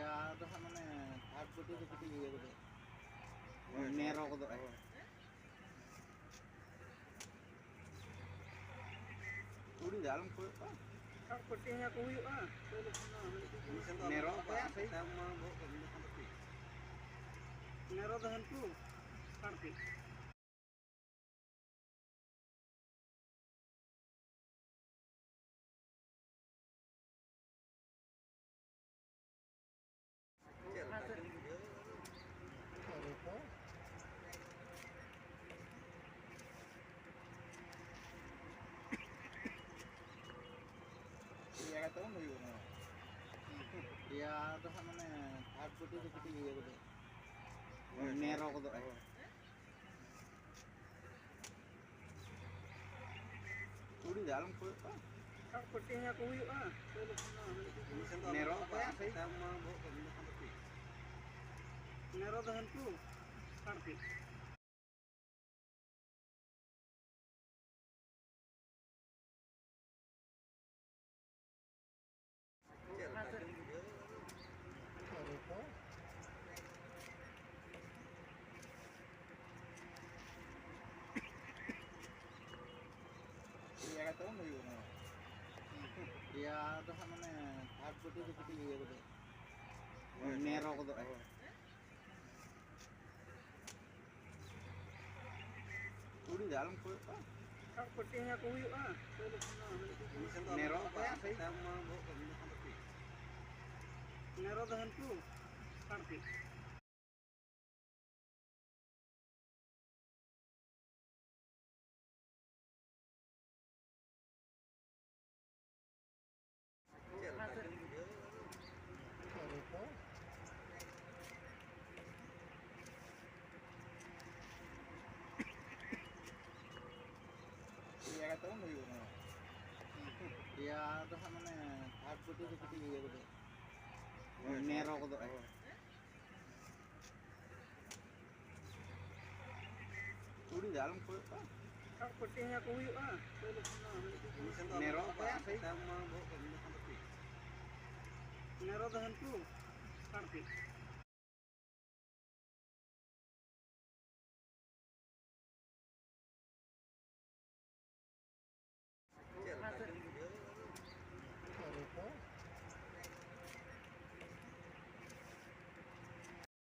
Ya tuh mana aku tuh seperti gitu. Nero gitu. Udah dalam kok. Putihnya kuyuk Nero apa ya sih? Nero dahan tu karpi. Iya kata kamu gitu. Iya tuh mana aku tuh seperti gitu. Nero gitu. Udah dalam kok. Putihnya kuyuk Nero apa ya sih? Nero dahan tu karpi. Iya kata kamu gitu. Iya tuh mana aku tuh seperti gitu. Nero gitu. Udah dalam kok. Putihnya kuyuk Nero apa ya sih? Nero dahan tu karpi. Iya kata kamu gitu. Iya tuh mana aku tuh seperti gitu. Nero gitu. Udah dalam kok. Putihnya kuyuk Nero apa ya sih? Nero dahan tu karpi.